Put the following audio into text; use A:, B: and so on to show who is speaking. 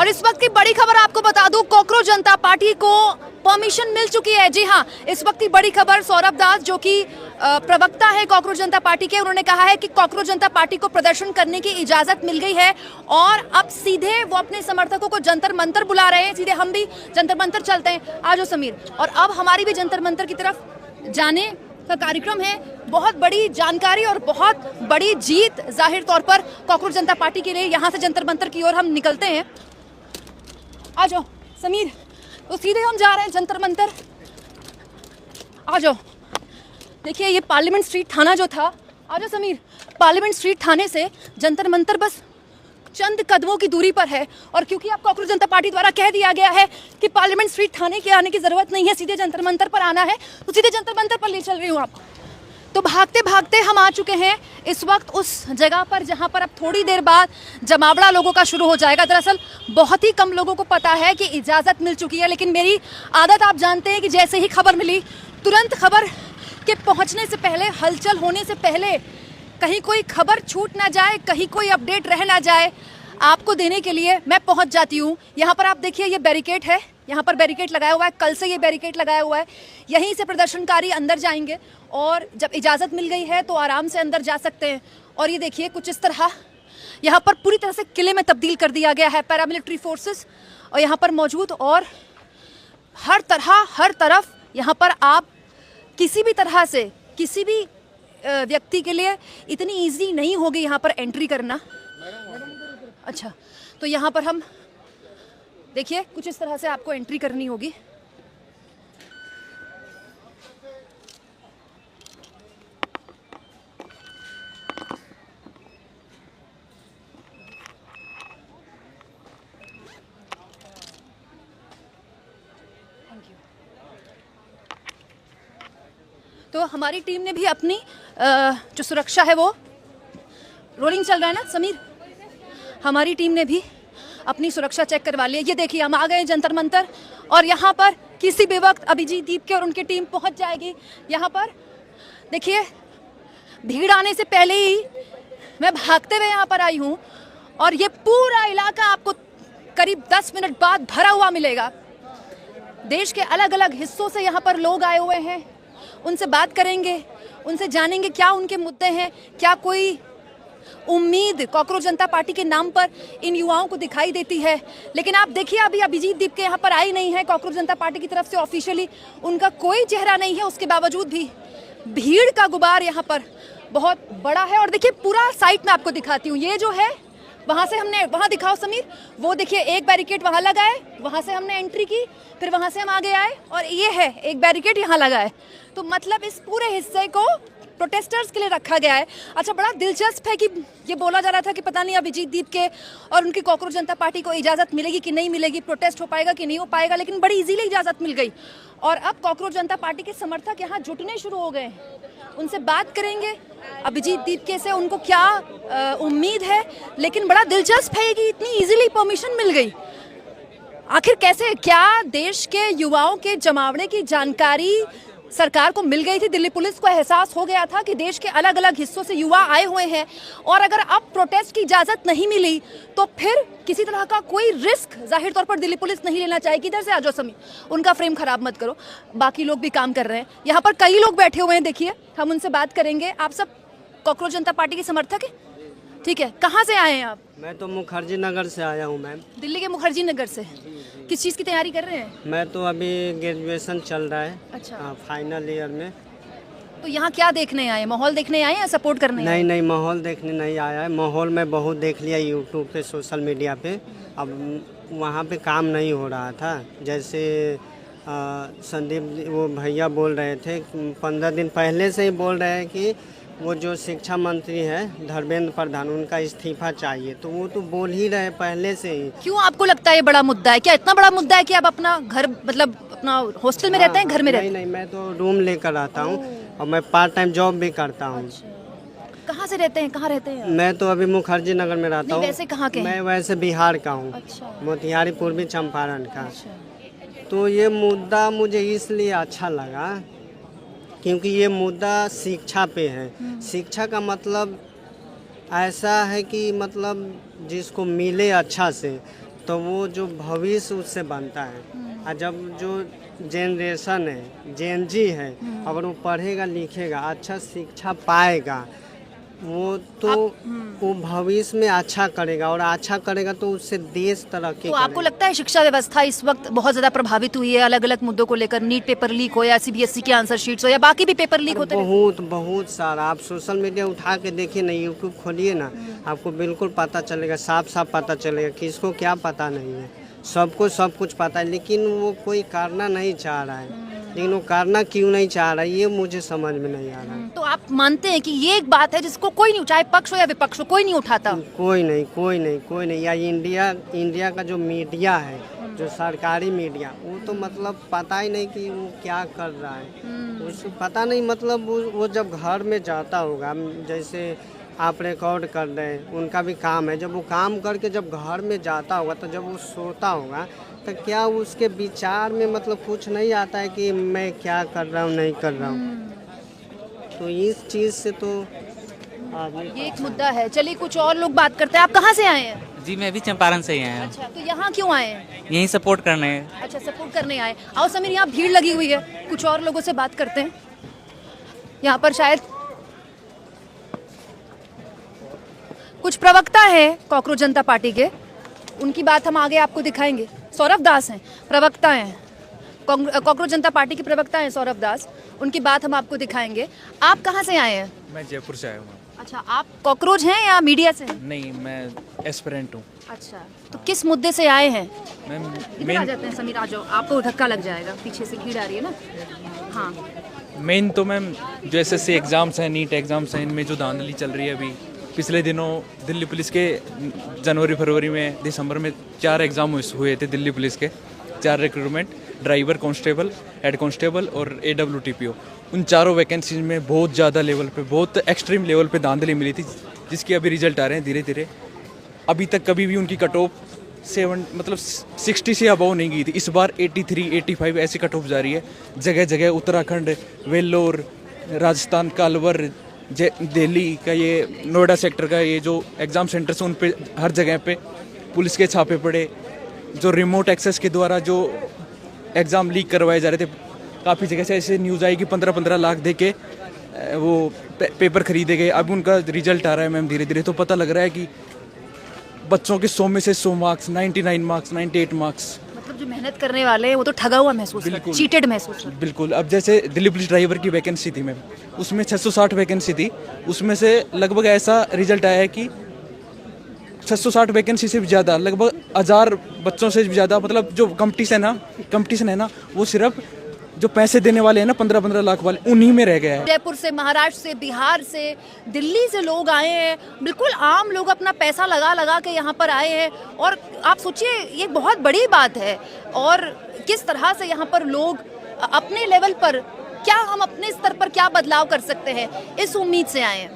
A: और इस वक्त की बड़ी खबर आपको बता दूं, कॉकरोच जनता पार्टी को परमिशन मिल चुकी है। जी हाँ, इस वक्त की बड़ी खबर, सौरभ दास जो कि प्रवक्ता है कॉकरोच जनता पार्टी के, उन्होंने कहा है कि कॉकरोच जनता पार्टी को प्रदर्शन करने की इजाजत मिल गई है और अब सीधे वो अपने समर्थकों को जंतर मंतर बुला रहे हैं। सीधे हम भी जंतर मंतर चलते हैं, आ जाओ समीर। और अब हमारी भी जंतर मंतर की तरफ जाने का कार्यक्रम है। बहुत बड़ी जानकारी और बहुत बड़ी जीत जाहिर तौर पर कॉकरोच जनता पार्टी के लिए। यहाँ से जंतर मंतर की ओर हम निकलते हैं। आ जाओ समीर, तो सीधे हम जा रहे हैं जंतर मंतर। आ जाओ, देखिए ये पार्लियामेंट स्ट्रीट थाना जो था, आ जाओ समीर, पार्लियामेंट स्ट्रीट थाने से जंतर मंतर बस चंद कदमों की दूरी पर है। और क्योंकि आप कॉकरोच जनता पार्टी द्वारा कह दिया गया है कि पार्लियामेंट स्ट्रीट थाने के आने की जरूरत नहीं है, सीधे जंतर मंतर पर आना है, तो सीधे जंतर मंतर पर ले चल रही हूँ आपको। तो भागते भागते हम आ चुके हैं इस वक्त उस जगह पर जहां पर अब थोड़ी देर बाद जमावड़ा लोगों का शुरू हो जाएगा। दरअसल बहुत ही कम लोगों को पता है कि इजाज़त मिल चुकी है, लेकिन मेरी आदत आप जानते हैं कि जैसे ही खबर मिली तुरंत खबर के पहुंचने से पहले, हलचल होने से पहले, कहीं कोई खबर छूट ना जाए, कहीं कोई अपडेट रह ना जाए, आपको देने के लिए मैं पहुंच जाती हूँ। यहाँ पर आप देखिए ये बैरिकेड है, यहाँ पर बैरिकेड लगाया हुआ है, कल से ये बैरिकेड लगाया हुआ है। यहीं से प्रदर्शनकारी अंदर जाएंगे और जब इजाज़त मिल गई है तो आराम से अंदर जा सकते हैं। और ये देखिए कुछ इस तरह यहाँ पर पूरी तरह से किले में तब्दील कर दिया गया है, पैरामिलिट्री फोर्सेस और यहाँ पर मौजूद। और हर तरफ यहाँ पर आप किसी भी तरह से किसी भी व्यक्ति के लिए इतनी ईजी नहीं होगी यहाँ पर एंट्री करना। अच्छा, तो यहाँ पर हम देखिए कुछ इस तरह से आपको एंट्री करनी होगी। तो हमारी टीम ने भी अपनी जो सुरक्षा है वो, रोलिंग चल रहा है ना समीर, हमारी टीम ने भी अपनी सुरक्षा चेक करवा ली है। ये देखिए हम आ गए जंतर मंतर और यहाँ पर किसी भी वक्त अभिजीत दीपके और उनकी टीम पहुँच जाएगी। यहाँ पर देखिए भीड़ आने से पहले ही मैं भागते हुए यहाँ पर आई हूँ और ये पूरा इलाका आपको करीब 10 मिनट बाद भरा हुआ मिलेगा। देश के अलग अलग हिस्सों से यहाँ पर लोग आए हुए हैं, उनसे बात करेंगे, उनसे जानेंगे क्या उनके मुद्दे हैं, क्या कोई उम्मीद कॉकरोच जनता पार्टी के नाम पर इन युवाओं को दिखाई देती है। लेकिन आप देखिए अभी अभिजीत दीपके यहाँ पर आई नहीं है, कॉकरोच जनता पार्टी की तरफ से ऑफिशियली उनका कोई चेहरा नहीं है। उसके बावजूद भी भीड़ का गुबार यहाँ पर बहुत बड़ा है। और देखिए पूरा साइट में आपको दिखाती हूँ, ये जो है वहाँ से हमने, वहाँ दिखाओ समीर, वो देखिए एक बैरिकेड वहाँ लगा है, वहाँ से हमने एंट्री की, फिर वहाँ से हम आगे आए और ये है एक बैरिकेड यहाँ लगा है। तो मतलब इस पूरे हिस्से को प्रोटेस्टर्स के लिए रखा गया है। अच्छा, बड़ा दिलचस्प है कि ये बोला जा रहा था कि पता नहीं अभिजीत दीपके और उनकी कॉकरोच जनता पार्टी को इजाज़त मिलेगी कि नहीं मिलेगी, प्रोटेस्ट हो पाएगा कि नहीं हो पाएगा, लेकिन बड़ी इजीली इजाज़त मिल गई। और अब कॉकरोच जनता पार्टी के समर्थक यहाँ जुटने शुरू हो गए। उनसे बात करेंगे अभिजीत दीपके से, उनको क्या उम्मीद है। लेकिन बड़ा दिलचस्प है कि इतनी इजीली परमिशन मिल गई। आखिर कैसे, क्या देश के युवाओं के जमावड़े की जानकारी सरकार को मिल गई थी? दिल्ली पुलिस को एहसास हो गया था कि देश के अलग अलग हिस्सों से युवा आए हुए हैं और अगर अब प्रोटेस्ट की इजाज़त नहीं मिली तो फिर किसी तरह का कोई रिस्क जाहिर तौर पर दिल्ली पुलिस नहीं लेना चाहेगी। इधर से आ जाओ समी, उनका फ्रेम खराब मत करो, बाकी लोग भी काम कर रहे हैं। यहाँ पर कई लोग बैठे हुए हैं, देखिए हम उनसे बात करेंगे। आप सब कॉकरोच जनता पार्टी के समर्थक हैं? ठीक है, कहाँ से आए हैं आप?
B: मैं तो मुखर्जी नगर से आया हूँ मैम।
A: दिल्ली के मुखर्जी नगर से। किस चीज़ की तैयारी कर रहे हैं?
B: मैं तो अभी ग्रेजुएशन चल रहा है।
A: अच्छा,
B: फाइनल ईयर में।
A: तो यहाँ क्या देखने आए? माहौल देखने आए या सपोर्ट करने?
B: नहीं नहीं, माहौल देखने नहीं आया है। माहौल मैं बहुत देख लिया यूट्यूब पे, सोशल मीडिया पे। अब वहाँ पे काम नहीं हो रहा था। जैसे संदीप वो भैया बोल रहे थे, 15 दिन पहले से ही बोल रहे हैं कि वो जो शिक्षा मंत्री है धर्मेंद्र प्रधान, उनका इस्तीफा चाहिए। तो वो तो बोल ही रहे पहले से ही।
A: क्यों आपको लगता है ये बड़ा मुद्दा है? क्या इतना बड़ा मुद्दा है कि आप अपना घर, मतलब अपना हॉस्टल में रहते हैं, घर में रहते हैं?
B: नहीं, मैं तो रूम लेकर आता हूँ और मैं पार्ट टाइम जॉब भी करता हूँ।
A: कहाँ से रहते हैं, कहाँ रहते हैं?
B: मैं तो अभी मुखर्जी नगर में रहता हूँ।
A: वैसे कहाँ के हैं?
B: मैं वैसे बिहार का हूँ।
A: अच्छा।
B: मोतिहारी पूर्वी चंपारण का।
A: अच्छा।
B: तो ये मुद्दा मुझे इसलिए अच्छा लगा क्योंकि ये मुद्दा शिक्षा पे है। शिक्षा का मतलब ऐसा है कि मतलब जिसको मिले अच्छा से, तो वो जो भविष्य उससे बनता है। और जब जो जनरेशन है, जेन जी है, अगर वो पढ़ेगा लिखेगा, अच्छा शिक्षा पाएगा, वो तो वो भविष्य में अच्छा करेगा, और अच्छा करेगा तो उससे देश तरक्की
A: तो आपको लगता है शिक्षा व्यवस्था इस वक्त बहुत ज्यादा प्रभावित हुई है अलग अलग मुद्दों को लेकर, नीट पेपर लीक हो या सीबीएसई के आंसर शीट्स हो या बाकी भी पेपर लीक होते हैं?
B: बहुत बहुत सारा। आप सोशल मीडिया उठा के देखिए ना, यूट्यूब खोलिए ना, आपको बिल्कुल पता चलेगा, साफ साफ पता चलेगा। किसको क्या पता नहीं है, सबको सब कुछ पता है, लेकिन वो कोई करना नहीं चाह रहा है। लेकिन वो करना क्यों नहीं चाह रहा है, ये मुझे समझ में नहीं आ रहा है।
A: तो आप मानते हैं कि ये एक बात है जिसको कोई नहीं, चाहे पक्ष हो या विपक्ष हो, कोई नहीं उठाता?
B: कोई नहीं, कोई नहीं, कोई नहीं। या इंडिया का जो मीडिया है, जो सरकारी मीडिया, वो तो मतलब पता ही नहीं कि वो क्या कर रहा है, उसको पता नहीं। मतलब वो जब घर में जाता होगा, जैसे आप रिकॉर्ड कर रहे हैं, उनका भी काम है, जब वो काम करके जब घर में जाता होगा, तो जब वो सोता होगा, तो क्या उसके विचार में मतलब कुछ नहीं आता है कि मैं क्या कर रहा हूँ, नहीं कर रहा हूँ। तो इस चीज़ से तो
A: ये एक मुद्दा है। चलिए कुछ और लोग बात करते हैं। आप कहाँ से आए हैं?
C: जी मैं भी चंपारण से ही आया हूँ।
A: अच्छा, तो यहाँ क्यों आए हैं?
C: यहीं सपोर्ट करने हैं।
A: अच्छा, सपोर्ट करने आए। आओ समीर, यहाँ भीड़ लगी हुई है, कुछ और लोगों से बात करते हैं। यहाँ पर शायद कुछ प्रवक्ता है कॉकरोच जनता पार्टी के, उनकी बात हम आगे आपको दिखाएंगे। सौरभ दास हैं, प्रवक्ता हैं, कॉकरोच जनता पार्टी के प्रवक्ता हैं सौरभ दास, उनकी बात हम आपको दिखाएंगे। आप कहाँ से आए हैं?
D: मैं जयपुर से आया हूँ।
A: अच्छा, आप कॉकरोच हैं या मीडिया से हैं?
D: नहीं, मैं एस्पिरेंट हूँ।
A: अच्छा, तो किस मुद्दे से आए हैं?
D: मैं
A: इधर आ जाते हैं समीर, आ जाओ, आपको धक्का लग जाएगा, पीछे से भीड़ आ रही है ना। हाँ,
D: मेन तो मैम जो एसएससी एग्ज़ाम्स हैं, नीट एग्ज़ाम्स हैं, इनमें जो धांधली चल रही है अभी, पिछले दिनों दिल्ली पुलिस के जनवरी फरवरी में दिसंबर में 4 एग्ज़ाम हुए थे दिल्ली पुलिस के, 4 recruitment, driver, constable, head constable और AWTPO। उन चारों वैकेंसीज में बहुत ज़्यादा लेवल पे, बहुत एक्सट्रीम लेवल पे धांधली मिली थी, जिसके अभी रिजल्ट आ रहे हैं धीरे धीरे। अभी तक कभी भी उनकी कट ऑफ 60 से अबव नहीं गई थी। इस बार 83, 85 ऐसी कट ऑफ जा रही है। जगह जगह उत्तराखंड, वेल्लोर, राजस्थान का अलवर, दिल्ली का ये नोएडा सेक्टर का ये जो एग्ज़ाम सेंटर्स हैं, उन पे हर जगह पे पुलिस के छापे पड़े। जो रिमोट एक्सेस के द्वारा जो एग्ज़ाम लीक करवाए जा रहे थे, काफ़ी जगह से ऐसे न्यूज़ आई कि 15-15 लाख दे के वो पेपर खरीदे गए। अब उनका रिजल्ट आ रहा है मैम धीरे धीरे, तो पता लग रहा है कि बच्चों के 100 में से 100 मार्क्स, 99 मार्क्स, 98 मार्क्स।
A: मतलब जो मेहनत करने वाले हैं वो तो ठगा हुआ महसूस करते हैं, चीटेड महसूस करते हैं।
D: बिल्कुल। अब जैसे दिल्ली पुलिस ड्राइवर की वैकेंसी थी मैम, उसमें 660 वैकेंसी थी, उसमें से लगभग ऐसा रिजल्ट आया है कि 660 वैकेंसी से भी ज़्यादा, लगभग 1000 बच्चों से भी ज़्यादा, मतलब जो कंपटीशन है ना, वो सिर्फ जो पैसे देने वाले हैं ना 15-15 लाख वाले, उन्हीं में रह गया है।
A: जयपुर से, महाराष्ट्र से, बिहार से, दिल्ली से लोग आए हैं, बिल्कुल आम लोग अपना पैसा लगा लगा के यहाँ पर आए हैं। और आप सोचिए, ये बहुत बड़ी बात है। और किस तरह से यहाँ पर लोग अपने लेवल पर, क्या हम अपने स्तर पर क्या बदलाव कर सकते हैं, इस उम्मीद से आए हैं।